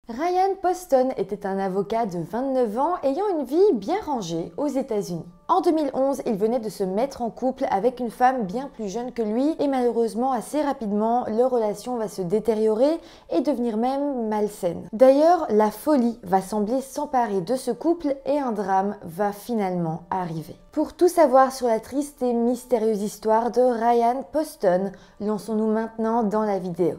Ryan Poston était un avocat de 29 ans ayant une vie bien rangée aux États-Unis. En 2011, il venait de se mettre en couple avec une femme bien plus jeune que lui et malheureusement assez rapidement, leur relation va se détériorer et devenir même malsaine. D'ailleurs, la folie va sembler s'emparer de ce couple et un drame va finalement arriver. Pour tout savoir sur la triste et mystérieuse histoire de Ryan Poston, lançons-nous maintenant dans la vidéo.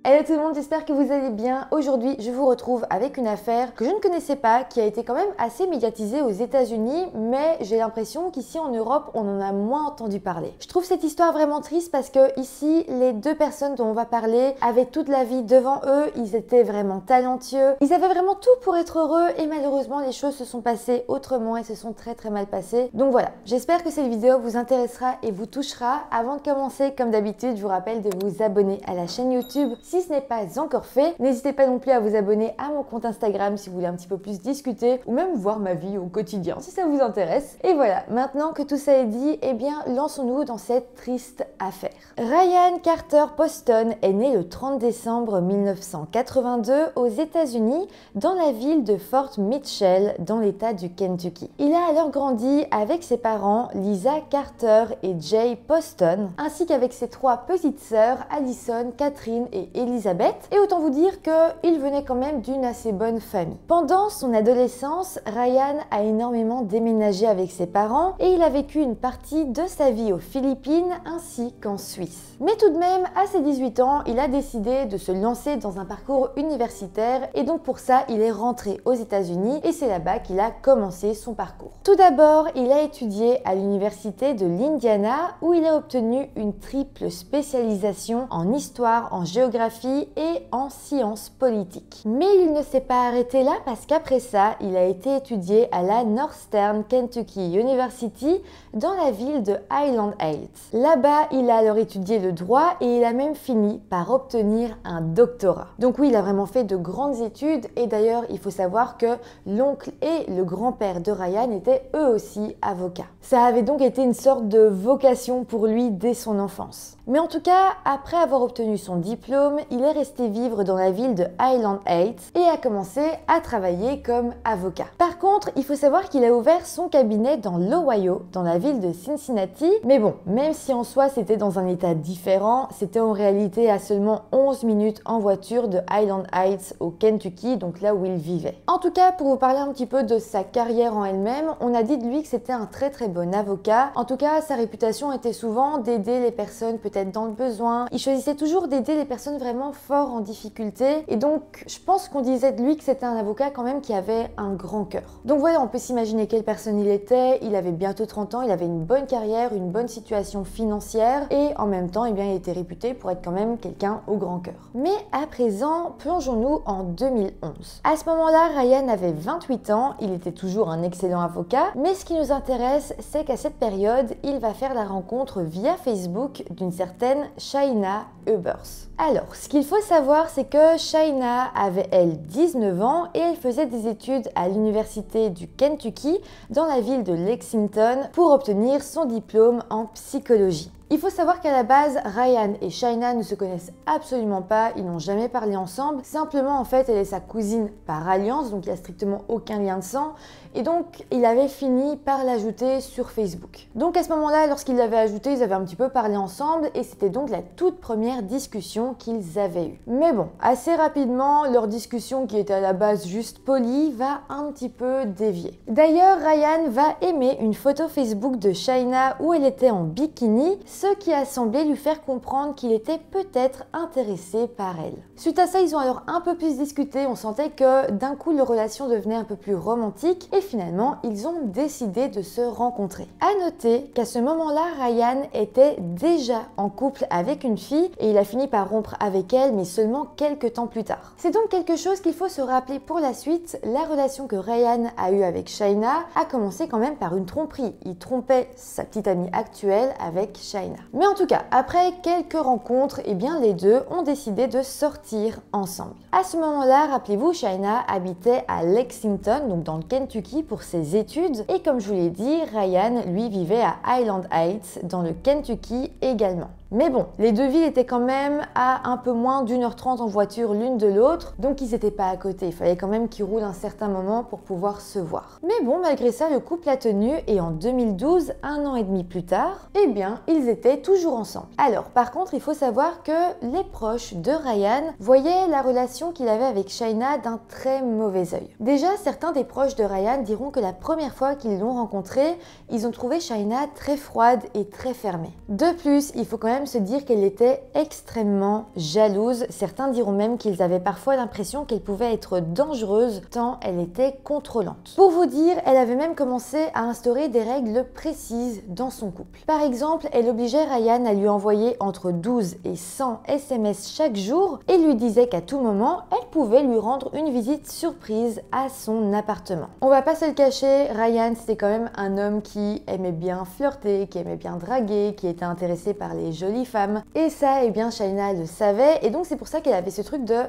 Hello tout le monde, j'espère que vous allez bien. Aujourd'hui, je vous retrouve avec une affaire que je ne connaissais pas, qui a été quand même assez médiatisée aux États-Unis, mais j'ai l'impression qu'ici en Europe, on en a moins entendu parler. Je trouve cette histoire vraiment triste parce que ici, les deux personnes dont on va parler avaient toute la vie devant eux, ils étaient vraiment talentueux, ils avaient vraiment tout pour être heureux et malheureusement, les choses se sont passées autrement et se sont très mal passées. Donc voilà, j'espère que cette vidéo vous intéressera et vous touchera. Avant de commencer, comme d'habitude, je vous rappelle de vous abonner à la chaîne YouTube si ce n'est pas encore fait. N'hésitez pas non plus à vous abonner à mon compte Instagram si vous voulez un petit peu plus discuter ou même voir ma vie au quotidien si ça vous intéresse. Et voilà, maintenant que tout ça est dit, eh bien lançons-nous dans cette triste affaire. Ryan Carter Poston est né le 30 décembre 1982 aux États-Unis dans la ville de Fort Mitchell dans l'état du Kentucky. Il a alors grandi avec ses parents Lisa Carter et Jay Poston ainsi qu'avec ses trois petites sœurs Allison, Catherine et Elizabeth, et autant vous dire qu'il venait quand même d'une assez bonne famille. Pendant son adolescence, Ryan a énormément déménagé avec ses parents et il a vécu une partie de sa vie aux Philippines ainsi qu'en Suisse. Mais tout de même, à ses 18 ans, il a décidé de se lancer dans un parcours universitaire et donc pour ça, il est rentré aux États-Unis et c'est là-bas qu'il a commencé son parcours. Tout d'abord, il a étudié à l'université de l'Indiana où il a obtenu une triple spécialisation en histoire, en géographie et en sciences politiques. Mais il ne s'est pas arrêté là parce qu'après ça, il a été étudié à la Northern Kentucky University dans la ville de Highland Heights. Là-bas, il a alors étudié le droit et il a même fini par obtenir un doctorat. Donc oui, il a vraiment fait de grandes études et d'ailleurs, il faut savoir que l'oncle et le grand-père de Ryan étaient eux aussi avocats. Ça avait donc été une sorte de vocation pour lui dès son enfance. Mais en tout cas, après avoir obtenu son diplôme, il est resté vivre dans la ville de Highland Heights et a commencé à travailler comme avocat. Par contre, il faut savoir qu'il a ouvert son cabinet dans l'Ohio, dans la ville de Cincinnati. Mais bon, même si en soi c'était dans un état différent, c'était en réalité à seulement 11 minutes en voiture de Highland Heights au Kentucky, donc là où il vivait. En tout cas, pour vous parler un petit peu de sa carrière en elle-même, on a dit de lui que c'était un très bon avocat. En tout cas, sa réputation était souvent d'aider les personnes peut-être dans le besoin. Il choisissait toujours d'aider les personnes vraiment fort en difficulté et donc je pense qu'on disait de lui que c'était un avocat quand même qui avait un grand cœur. Donc voilà, on peut s'imaginer quelle personne il était. Il avait bientôt 30 ans, il avait une bonne carrière, une bonne situation financière et en même temps, eh bien, il était réputé pour être quand même quelqu'un au grand cœur. Mais à présent, plongeons-nous en 2011. À ce moment-là, Ryan avait 28 ans, il était toujours un excellent avocat, mais ce qui nous intéresse, c'est qu'à cette période, il va faire la rencontre via Facebook d'une certaine Shaina Hubbers. Alors, ce qu'il faut savoir, c'est que Shaina avait, elle, 19 ans et elle faisait des études à l'université du Kentucky dans la ville de Lexington pour obtenir son diplôme en psychologie. Il faut savoir qu'à la base, Ryan et Shaina ne se connaissent absolument pas, ils n'ont jamais parlé ensemble. Simplement, en fait, elle est sa cousine par alliance, donc il n'y a strictement aucun lien de sang. Et donc, il avait fini par l'ajouter sur Facebook. Donc à ce moment-là, lorsqu'il l'avait ajouté, ils avaient un petit peu parlé ensemble et c'était donc la toute première discussion qu'ils avaient eue. Mais bon, assez rapidement, leur discussion qui était à la base juste polie va un petit peu dévier. D'ailleurs, Ryan va aimer une photo Facebook de Shaina où elle était en bikini, ce qui a semblé lui faire comprendre qu'il était peut-être intéressé par elle. Suite à ça, ils ont alors un peu plus discuté, on sentait que d'un coup leur relation devenait un peu plus romantique et finalement ils ont décidé de se rencontrer. À noter qu'à ce moment-là, Ryan était déjà en couple avec une fille et il a fini par rompre avec elle, mais seulement quelques temps plus tard. C'est donc quelque chose qu'il faut se rappeler pour la suite. La relation que Ryan a eue avec Shaina a commencé quand même par une tromperie. Il trompait sa petite amie actuelle avec Shaina. Mais en tout cas, après quelques rencontres, eh bien les deux ont décidé de sortir ensemble. À ce moment-là, rappelez-vous, Shaina habitait à Lexington, donc dans le Kentucky pour ses études. Et comme je vous l'ai dit, Ryan, lui, vivait à Highland Heights, dans le Kentucky également. Mais bon, les deux villes étaient quand même à un peu moins d'1h30 en voiture l'une de l'autre, donc ils n'étaient pas à côté. Il fallait quand même qu'ils roulent un certain moment pour pouvoir se voir. Mais bon, malgré ça, le couple a tenu et en 2012, 1 an et demi plus tard, eh bien, ils étaient toujours ensemble. Alors, par contre, il faut savoir que les proches de Ryan voyaient la relation qu'il avait avec Shaina d'un très mauvais œil. Déjà, certains des proches de Ryan diront que la première fois qu'ils l'ont rencontrée, ils ont trouvé Shaina très froide et très fermée. De plus, il faut quand même se dire qu'elle était extrêmement jalouse. Certains diront même qu'ils avaient parfois l'impression qu'elle pouvait être dangereuse tant elle était contrôlante. Pour vous dire, elle avait même commencé à instaurer des règles précises dans son couple. Par exemple, elle obligeait Ryan à lui envoyer entre 12 et 100 SMS chaque jour et lui disait qu'à tout moment, elle pouvait lui rendre une visite surprise à son appartement. On va pas se le cacher, Ryan c'était quand même un homme qui aimait bien flirter, qui aimait bien draguer, qui était intéressé par les jolies femmes. Et ça, eh bien, Shaina le savait. Et donc, c'est pour ça qu'elle avait ce truc de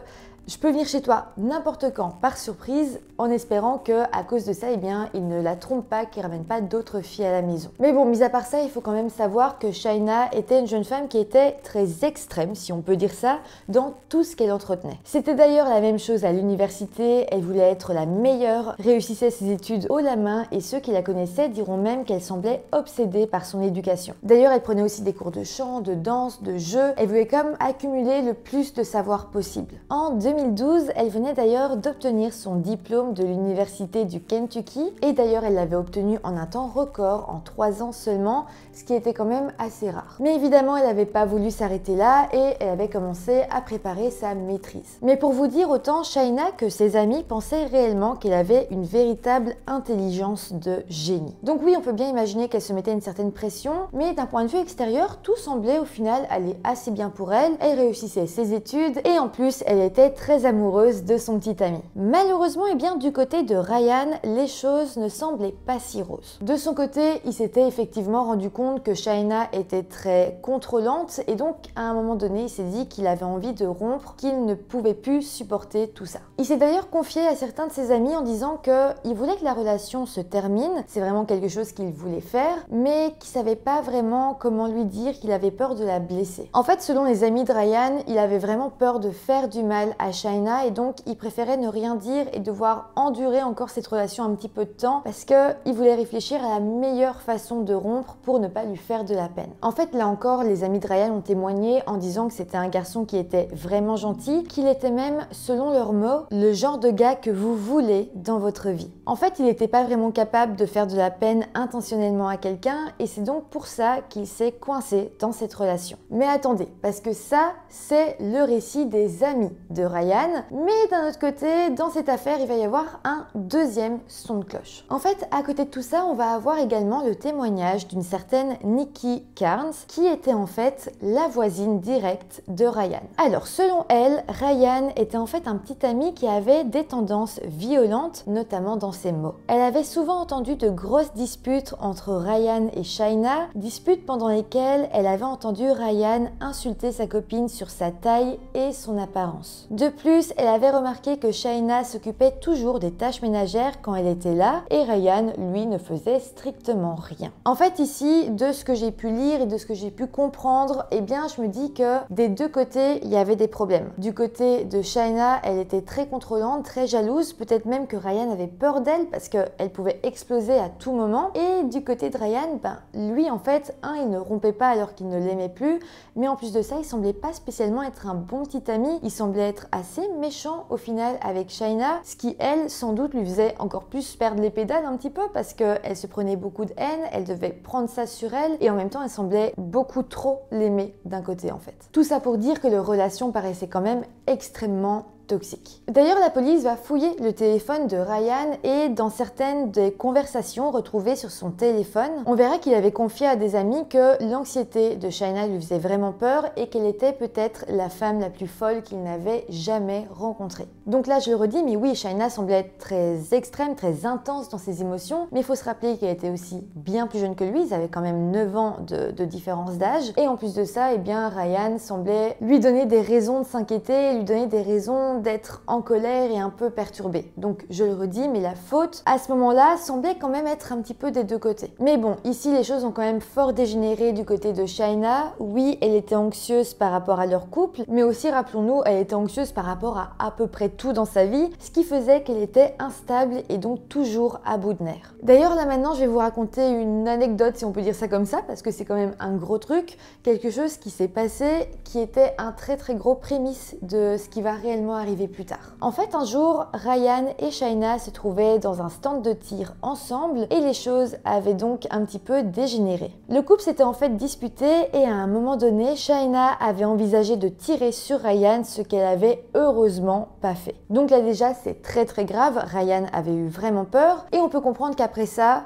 je peux venir chez toi n'importe quand par surprise en espérant que à cause de ça, eh bien, il ne la trompe pas, qu'il ramène pas d'autres filles à la maison. Mais bon, mis à part ça, il faut quand même savoir que Shaina était une jeune femme qui était très extrême, si on peut dire ça, dans tout ce qu'elle entretenait. C'était d'ailleurs la même chose à l'université, elle voulait être la meilleure, réussissait ses études haut la main et ceux qui la connaissaient diront même qu'elle semblait obsédée par son éducation. D'ailleurs, elle prenait aussi des cours de chant, de danse, de jeu, elle voulait comme accumuler le plus de savoir possible. En 2012, elle venait d'ailleurs d'obtenir son diplôme de l'université du Kentucky et d'ailleurs elle l'avait obtenu en un temps record, en 3 ans seulement, ce qui était quand même assez rare. Mais évidemment, elle n'avait pas voulu s'arrêter là et elle avait commencé à préparer sa maîtrise. Mais pour vous dire, autant Shaina que ses amis pensaient réellement qu'elle avait une véritable intelligence de génie. Donc oui, on peut bien imaginer qu'elle se mettait une certaine pression, mais d'un point de vue extérieur, tout semblait au final aller assez bien pour elle. Elle réussissait ses études et en plus, elle était très amoureuse de son petit ami. Malheureusement, eh bien, du côté de Ryan, les choses ne semblaient pas si roses. De son côté, il s'était effectivement rendu compte que Shaina était très contrôlante et donc à un moment donné, il s'est dit qu'il avait envie de rompre, qu'il ne pouvait plus supporter tout ça. Il s'est d'ailleurs confié à certains de ses amis en disant qu'il voulait que la relation se termine, c'est vraiment quelque chose qu'il voulait faire, mais qu'il savait pas vraiment comment lui dire, qu'il avait peur de la blesser. En fait, selon les amis de Ryan, il avait vraiment peur de faire du mal à Shaina et donc il préférait ne rien dire et devoir endurer encore cette relation un petit peu de temps parce qu'il voulait réfléchir à la meilleure façon de rompre pour ne pas lui faire de la peine. En fait, là encore, les amis de Ryan ont témoigné en disant que c'était un garçon qui était vraiment gentil, qu'il était même, selon leurs mots, le genre de gars que vous voulez dans votre vie. En fait, il n'était pas vraiment capable de faire de la peine intentionnellement à quelqu'un et c'est donc pour ça qu'il s'est coincé dans cette relation. Mais attendez, parce que ça, c'est le récit des amis de Ryan, mais d'un autre côté, dans cette affaire, il va y avoir un deuxième son de cloche. En fait, à côté de tout ça, on va avoir également le témoignage d'une certaine Nikki Carnes, qui était en fait la voisine directe de Ryan. Alors, selon elle, Ryan était en fait un petit ami qui avait des tendances violentes, notamment dans ses mots. Elle avait souvent entendu de grosses disputes entre Ryan et Shaina, disputes pendant lesquelles elle avait entendu Ryan insulter sa copine sur sa taille et son apparence. De plus, elle avait remarqué que Shaina s'occupait toujours des tâches ménagères quand elle était là et Ryan, lui, ne faisait strictement rien. En fait, ici, de ce que j'ai pu lire et de ce que j'ai pu comprendre, eh bien, je me dis que des deux côtés, il y avait des problèmes. Du côté de Shaina, elle était très contrôlante, très jalouse, peut-être même que Ryan avait peur d'elle parce qu'elle pouvait exploser à tout moment. Et du côté de Ryan, lui, en fait, il ne rompait pas alors qu'il ne l'aimait plus, mais en plus de ça, il semblait pas spécialement être un bon petit ami, il semblait être assez méchant au final avec Shaina, ce qui elle sans doute lui faisait encore plus perdre les pédales un petit peu parce qu'elle se prenait beaucoup de haine, elle devait prendre ça sur elle et en même temps elle semblait beaucoup trop l'aimer d'un côté en fait. Tout ça pour dire que leur relation paraissait quand même extrêmement toxique. D'ailleurs, la police va fouiller le téléphone de Ryan et dans certaines des conversations retrouvées sur son téléphone, on verra qu'il avait confié à des amis que l'anxiété de Shaina lui faisait vraiment peur et qu'elle était peut-être la femme la plus folle qu'il n'avait jamais rencontrée. Donc là, je le redis, mais oui, Shaina semblait être très extrême, très intense dans ses émotions, mais il faut se rappeler qu'elle était aussi bien plus jeune que lui, ils avaient quand même 9 ans de différence d'âge, et en plus de ça, eh bien, Ryan semblait lui donner des raisons de s'inquiéter, lui donner des raisons d'être en colère et un peu perturbé. Donc je le redis, mais la faute à ce moment-là semblait quand même être un petit peu des deux côtés. Mais bon, ici les choses ont quand même fort dégénéré du côté de Shaina. Oui, elle était anxieuse par rapport à leur couple, mais aussi rappelons-nous, elle était anxieuse par rapport à peu près tout dans sa vie, ce qui faisait qu'elle était instable et donc toujours à bout de nerfs. D'ailleurs là maintenant je vais vous raconter une anecdote si on peut dire ça comme ça, parce que c'est quand même un gros truc, quelque chose qui s'est passé qui était un très gros prémisse de ce qui va réellement arriver plus tard. En fait, un jour, Ryan et Shaina se trouvaient dans un stand de tir ensemble et les choses avaient donc un petit peu dégénéré. Le couple s'était en fait disputé et à un moment donné, Shaina avait envisagé de tirer sur Ryan, ce qu'elle avait heureusement pas fait. Donc là déjà, c'est très grave, Ryan avait eu vraiment peur et on peut comprendre qu'après ça,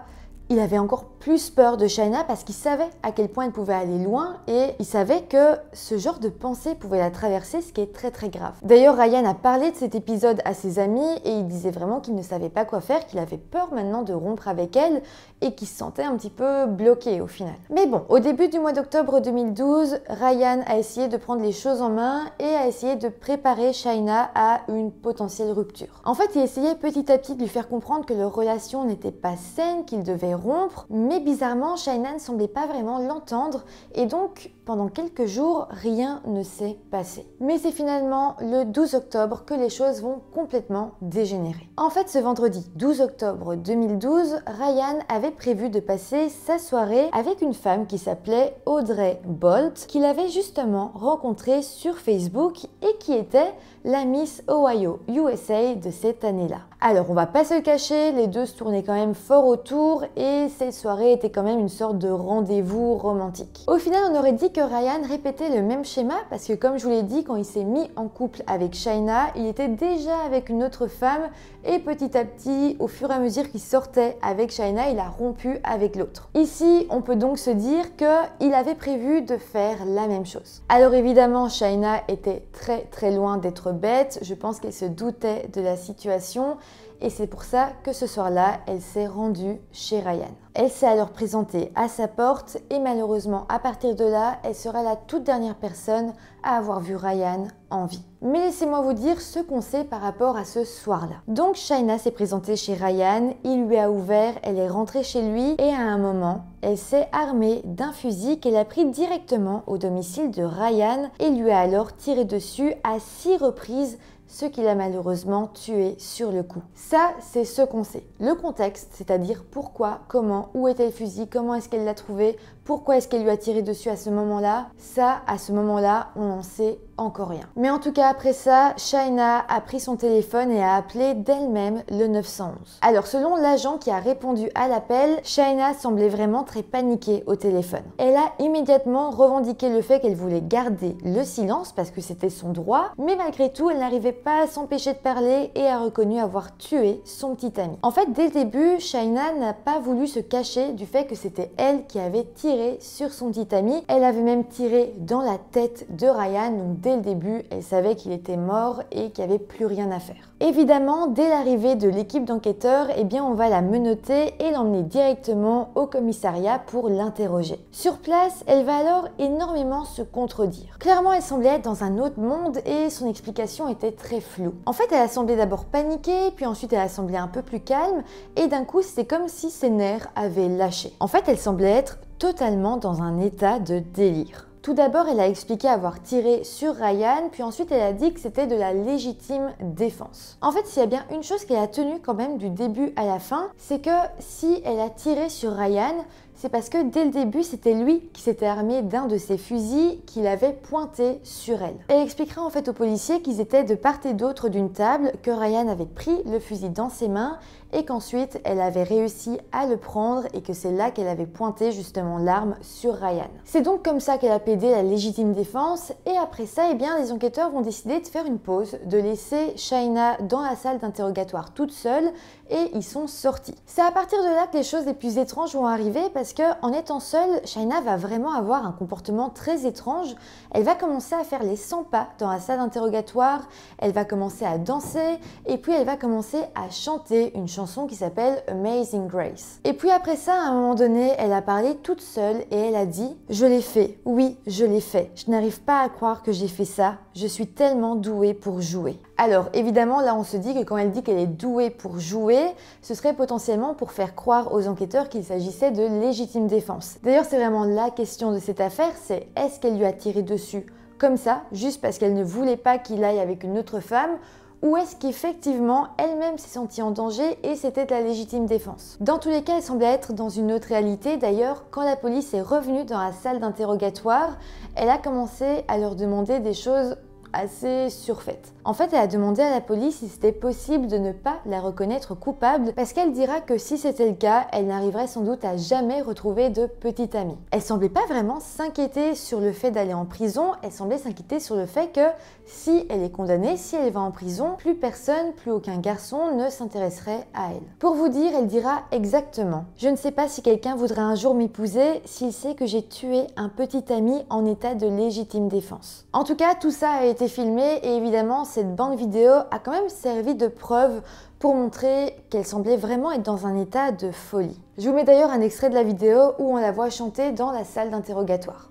il avait encore plus peur de Shaina parce qu'il savait à quel point elle pouvait aller loin et il savait que ce genre de pensée pouvait la traverser, ce qui est très grave. D'ailleurs, Ryan a parlé de cet épisode à ses amis et il disait vraiment qu'il ne savait pas quoi faire, qu'il avait peur maintenant de rompre avec elle et qu'il se sentait un petit peu bloqué au final. Mais bon, au début du mois d'octobre 2012, Ryan a essayé de prendre les choses en main et a essayé de préparer Shaina à une potentielle rupture. En fait, il essayait petit à petit de lui faire comprendre que leur relation n'était pas saine, qu'il devait rompre, mais bizarrement, Shaina ne semblait pas vraiment l'entendre et donc pendant quelques jours, rien ne s'est passé. Mais c'est finalement le 12 octobre que les choses vont complètement dégénérer. En fait, ce vendredi 12 octobre 2012, Ryan avait prévu de passer sa soirée avec une femme qui s'appelait Audrey Bolt, qu'il avait justement rencontrée sur Facebook et qui était la Miss Ohio USA de cette année-là. Alors, on va pas se le cacher, les deux se tournaient quand même fort autour et cette soirée était quand même une sorte de rendez-vous romantique. Au final, on aurait dit que Ryan répétait le même schéma parce que comme je vous l'ai dit, quand il s'est mis en couple avec Shaina, il était déjà avec une autre femme et petit à petit, au fur et à mesure qu'il sortait avec Shaina, il a rompu avec l'autre. Ici, on peut donc se dire qu'il avait prévu de faire la même chose. Alors évidemment, Shaina était très loin d'être bête, je pense qu'elle se doutait de la situation et c'est pour ça que ce soir-là, elle s'est rendue chez Ryan. Elle s'est alors présentée à sa porte et malheureusement, à partir de là, elle sera la toute dernière personne à avoir vu Ryan en vie. Mais laissez-moi vous dire ce qu'on sait par rapport à ce soir-là. Donc Shaina s'est présentée chez Ryan, il lui a ouvert, elle est rentrée chez lui et à un moment, elle s'est armée d'un fusil qu'elle a pris directement au domicile de Ryan et lui a alors tiré dessus à 6 reprises, ce qui l'a malheureusement tué sur le coup. Ça, c'est ce qu'on sait. Le contexte, c'est-à-dire pourquoi, comment, où était le fusil, comment est-ce qu'elle l'a trouvé, pourquoi est-ce qu'elle lui a tiré dessus à ce moment-là, ça, à ce moment-là, on n'en sait encore rien. Mais en tout cas, après ça, Shaina a pris son téléphone et a appelé d'elle-même le 911. Alors, selon l'agent qui a répondu à l'appel, Shaina semblait vraiment très paniquée au téléphone. Elle a immédiatement revendiqué le fait qu'elle voulait garder le silence parce que c'était son droit, mais malgré tout, elle n'arrivait pas à s'empêcher de parler et a reconnu avoir tué son petit ami. En fait, dès le début, Shaina n'a pas voulu se cacher du fait que c'était elle qui avait tiré sur son petit ami. Elle avait même tiré dans la tête de Ryan, donc dès le début, elle savait qu'il était mort et qu'il n'y avait plus rien à faire. Évidemment, dès l'arrivée de l'équipe d'enquêteurs, eh bien, on va la menotter et l'emmener directement au commissariat pour l'interroger. Sur place, elle va alors énormément se contredire. Clairement, elle semblait être dans un autre monde et son explication était très floue. En fait, elle a semblé d'abord paniquer, puis ensuite elle a semblé un peu plus calme et d'un coup, c'est comme si ses nerfs avaient lâché. En fait, elle semblait être totalement dans un état de délire. Tout d'abord, elle a expliqué avoir tiré sur Ryan, puis ensuite elle a dit que c'était de la légitime défense. En fait, s'il y a bien une chose qu'elle a tenue quand même du début à la fin, c'est que si elle a tiré sur Ryan, C'est parce que dès le début, c'était lui qui s'était armé d'un de ses fusils qu'il avait pointé sur elle. Elle expliquera en fait aux policiers qu'ils étaient de part et d'autre d'une table, que Ryan avait pris le fusil dans ses mains et qu'ensuite elle avait réussi à le prendre et que c'est là qu'elle avait pointé justement l'arme sur Ryan. C'est donc comme ça qu'elle a plaidé la légitime défense et après ça, eh bien, les enquêteurs vont décider de faire une pause, de laisser Shaina dans la salle d'interrogatoire toute seule et ils sont sortis. C'est à partir de là que les choses les plus étranges vont arriver parce que en étant seule, Shaina va vraiment avoir un comportement très étrange. Elle va commencer à faire les 100 pas dans la salle d'interrogatoire, elle va commencer à danser et puis elle va commencer à chanter une chanson qui s'appelle Amazing Grace. Et puis après ça, à un moment donné, elle a parlé toute seule et elle a dit « Je l'ai fait, oui, je l'ai fait. Je n'arrive pas à croire que j'ai fait ça. Je suis tellement douée pour jouer. » Alors évidemment, là on se dit que quand elle dit qu'elle est douée pour jouer, ce serait potentiellement pour faire croire aux enquêteurs qu'il s'agissait de légitime défense. D'ailleurs, c'est vraiment la question de cette affaire, c'est est-ce qu'elle lui a tiré dessus comme ça, juste parce qu'elle ne voulait pas qu'il aille avec une autre femme, ou est-ce qu'effectivement elle-même s'est sentie en danger et c'était de la légitime défense? Dans tous les cas, elle semblait être dans une autre réalité. D'ailleurs, quand la police est revenue dans la salle d'interrogatoire, elle a commencé à leur demander des choses assez surfaite. En fait, elle a demandé à la police si c'était possible de ne pas la reconnaître coupable parce qu'elle dira que si c'était le cas, elle n'arriverait sans doute à jamais retrouver de petite amie. Elle semblait pas vraiment s'inquiéter sur le fait d'aller en prison, elle semblait s'inquiéter sur le fait que si elle est condamnée, si elle va en prison, plus personne, plus aucun garçon ne s'intéresserait à elle. Pour vous dire, elle dira exactement « Je ne sais pas si quelqu'un voudrait un jour m'épouser s'il sait que j'ai tué un petit ami en état de légitime défense. » En tout cas, tout ça a été filmé et évidemment, cette bande vidéo a quand même servi de preuve pour montrer qu'elle semblait vraiment être dans un état de folie. Je vous mets d'ailleurs un extrait de la vidéo où on la voit chanter dans la salle d'interrogatoire.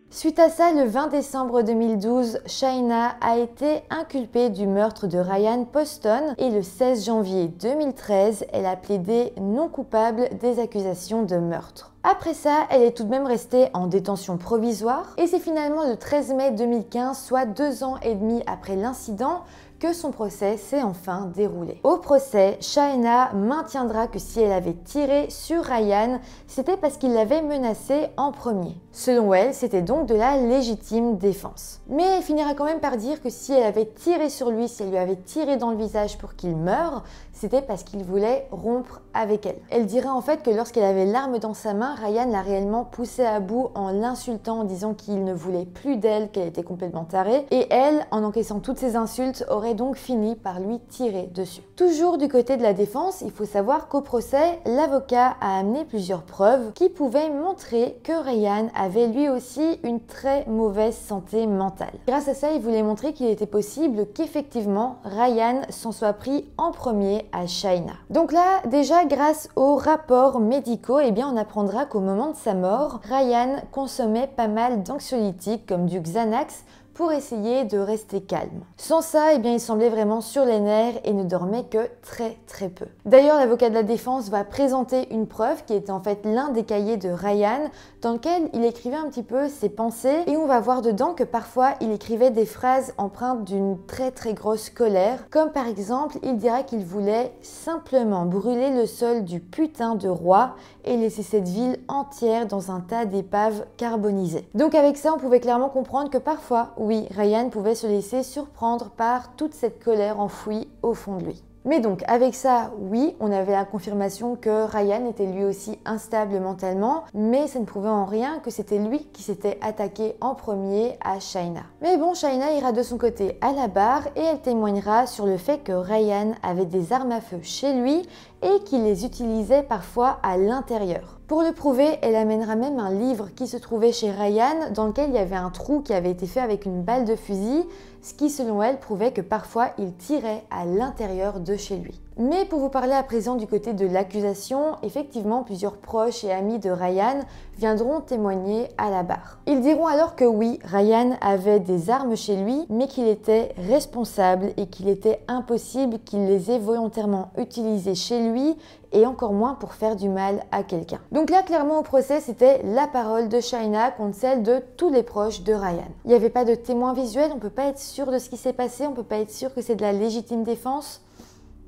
Suite à ça, le 20 décembre 2012, Shaina a été inculpée du meurtre de Ryan Poston et le 16 janvier 2013, elle a plaidé non coupable des accusations de meurtre. Après ça, elle est tout de même restée en détention provisoire et c'est finalement le 13 mai 2015, soit 2 ans et demi après l'incident, que son procès s'est enfin déroulé. Au procès, Shaina maintiendra que si elle avait tiré sur Ryan, c'était parce qu'il l'avait menacée en premier. Selon elle, c'était donc de la légitime défense. Mais elle finira quand même par dire que si elle avait tiré sur lui, si elle lui avait tiré dans le visage pour qu'il meure, c'était parce qu'il voulait rompre avec elle. Elle dira en fait que lorsqu'elle avait l'arme dans sa main, Ryan l'a réellement poussée à bout en l'insultant, en disant qu'il ne voulait plus d'elle, qu'elle était complètement tarée, et elle, en encaissant toutes ces insultes, aurait donc fini par lui tirer dessus. Toujours du côté de la défense, il faut savoir qu'au procès, l'avocat a amené plusieurs preuves qui pouvaient montrer que Ryan avait lui aussi une très mauvaise santé mentale. Grâce à ça, il voulait montrer qu'il était possible qu'effectivement Ryan s'en soit pris en premier à Shaina. Donc là, déjà grâce aux rapports médicaux, eh bien on apprendra qu'au moment de sa mort, Ryan consommait pas mal d'anxiolytiques comme du Xanax pour essayer de rester calme. Sans ça, eh bien, il semblait vraiment sur les nerfs et ne dormait que très peu. D'ailleurs, l'avocat de la défense va présenter une preuve qui était en fait l'un des cahiers de Ryan dans lequel il écrivait un petit peu ses pensées et on va voir dedans que parfois il écrivait des phrases empreintes d'une très grosse colère, comme par exemple, il dira qu'il voulait simplement brûler le sol du putain de roi et laisser cette ville entière dans un tas d'épaves carbonisées. Donc avec ça, on pouvait clairement comprendre que parfois, oui, Ryan pouvait se laisser surprendre par toute cette colère enfouie au fond de lui. Mais donc avec ça, oui, on avait la confirmation que Ryan était lui aussi instable mentalement, mais ça ne prouvait en rien que c'était lui qui s'était attaqué en premier à Shaina. Mais bon, Shaina ira de son côté à la barre et elle témoignera sur le fait que Ryan avait des armes à feu chez lui et qu'il les utilisait parfois à l'intérieur. Pour le prouver, elle amènera même un livre qui se trouvait chez Ryan dans lequel il y avait un trou qui avait été fait avec une balle de fusil, ce qui selon elle prouvait que parfois il tirait à l'intérieur de chez lui. Mais pour vous parler à présent du côté de l'accusation, effectivement plusieurs proches et amis de Ryan viendront témoigner à la barre. Ils diront alors que oui, Ryan avait des armes chez lui, mais qu'il était responsable et qu'il était impossible qu'il les ait volontairement utilisées chez lui et encore moins pour faire du mal à quelqu'un. Donc là, clairement au procès, c'était la parole de Shaina contre celle de tous les proches de Ryan. Il n'y avait pas de témoin visuel, on ne peut pas être sûr de ce qui s'est passé, on ne peut pas être sûr que c'est de la légitime défense.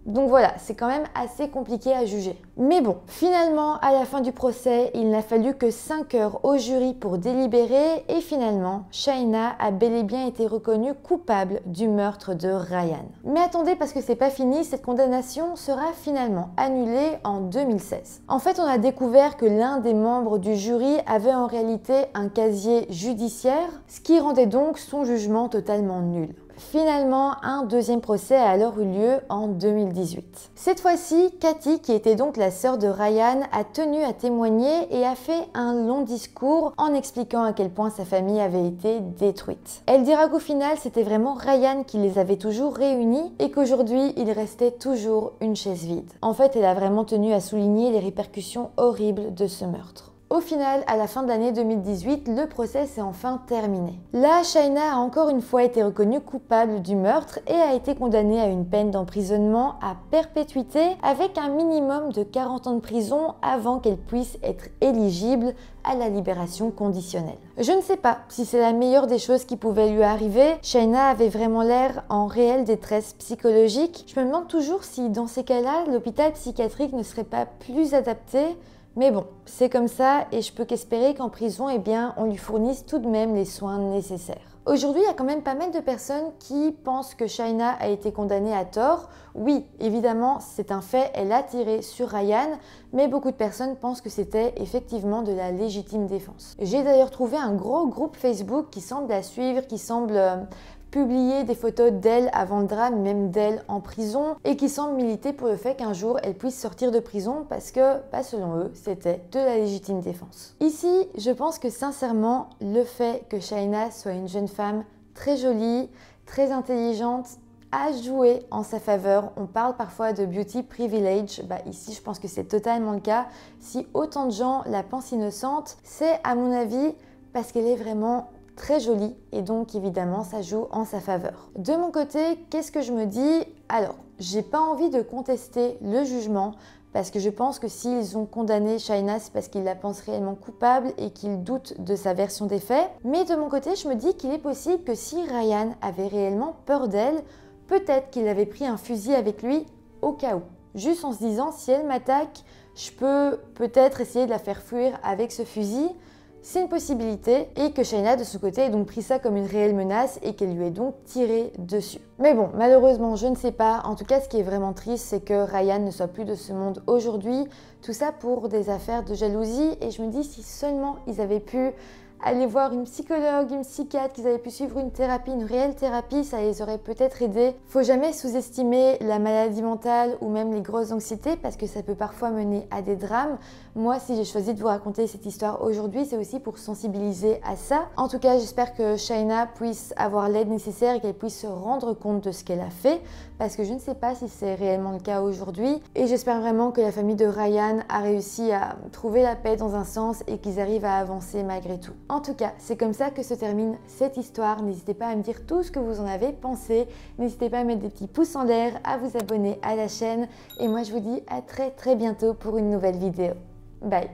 Donc voilà, c'est quand même assez compliqué à juger. Mais bon, finalement, à la fin du procès, il n'a fallu que 5 heures au jury pour délibérer et finalement, Shaina a bel et bien été reconnue coupable du meurtre de Ryan. Mais attendez, parce que c'est pas fini, cette condamnation sera finalement annulée en 2016. En fait, on a découvert que l'un des membres du jury avait en réalité un casier judiciaire, ce qui rendait donc son jugement totalement nul. Finalement, un deuxième procès a alors eu lieu en 2018. Cette fois-ci, Cathy, qui était donc la sœur de Ryan, a tenu à témoigner et a fait un long discours en expliquant à quel point sa famille avait été détruite. Elle dira qu'au final, c'était vraiment Ryan qui les avait toujours réunis et qu'aujourd'hui, il restait toujours une chaise vide. En fait, elle a vraiment tenu à souligner les répercussions horribles de ce meurtre. Au final, à la fin de l'année 2018, le procès s'est enfin terminé. Là, Shaina a encore une fois été reconnue coupable du meurtre et a été condamnée à une peine d'emprisonnement à perpétuité avec un minimum de 40 ans de prison avant qu'elle puisse être éligible à la libération conditionnelle. Je ne sais pas si c'est la meilleure des choses qui pouvaient lui arriver. Shaina avait vraiment l'air en réelle détresse psychologique. Je me demande toujours si dans ces cas-là, l'hôpital psychiatrique ne serait pas plus adapté. Mais bon, c'est comme ça et je peux qu'espérer qu'en prison, eh bien, on lui fournisse tout de même les soins nécessaires. Aujourd'hui, il y a quand même pas mal de personnes qui pensent que Shaina a été condamnée à tort. Oui, évidemment, c'est un fait, elle a tiré sur Ryan, mais beaucoup de personnes pensent que c'était effectivement de la légitime défense. J'ai d'ailleurs trouvé un gros groupe Facebook qui semble la suivre, qui semble publier des photos d'elle avant le drame, même d'elle en prison, et qui semble militer pour le fait qu'un jour elle puisse sortir de prison parce que, selon eux, c'était de la légitime défense. Ici, je pense que sincèrement, le fait que Shaina soit une jeune femme très jolie, très intelligente, a joué en sa faveur. On parle parfois de beauty privilege, ici je pense que c'est totalement le cas. Si autant de gens la pensent innocente, c'est à mon avis parce qu'elle est vraiment très jolie et donc évidemment ça joue en sa faveur. De mon côté, qu'est-ce que je me dis? Alors, j'ai pas envie de contester le jugement parce que je pense que s'ils ont condamné Shaina, c'est parce qu'ils la pensent réellement coupable et qu'ils doutent de sa version des faits. Mais de mon côté, je me dis qu'il est possible que si Ryan avait réellement peur d'elle, peut-être qu'il avait pris un fusil avec lui au cas où. Juste en se disant, si elle m'attaque, je peux peut-être essayer de la faire fuir avec ce fusil. C'est une possibilité et que Shaina de son côté ait donc pris ça comme une réelle menace et qu'elle lui ait donc tiré dessus. Mais bon, malheureusement, je ne sais pas. En tout cas, ce qui est vraiment triste, c'est que Ryan ne soit plus de ce monde aujourd'hui. Tout ça pour des affaires de jalousie et je me dis si seulement ils avaient pu aller voir une psychologue, une psychiatre, qu'ils avaient pu suivre une thérapie, une réelle thérapie, ça les aurait peut-être aidés. Faut jamais sous-estimer la maladie mentale ou même les grosses anxiétés parce que ça peut parfois mener à des drames. Moi, si j'ai choisi de vous raconter cette histoire aujourd'hui, c'est aussi pour sensibiliser à ça. En tout cas, j'espère que Shaina puisse avoir l'aide nécessaire et qu'elle puisse se rendre compte de ce qu'elle a fait parce que je ne sais pas si c'est réellement le cas aujourd'hui et j'espère vraiment que la famille de Ryan a réussi à trouver la paix dans un sens et qu'ils arrivent à avancer malgré tout. En tout cas, c'est comme ça que se termine cette histoire. N'hésitez pas à me dire tout ce que vous en avez pensé. N'hésitez pas à mettre des petits pouces en l'air, à vous abonner à la chaîne. Et moi, je vous dis à très bientôt pour une nouvelle vidéo. Bye!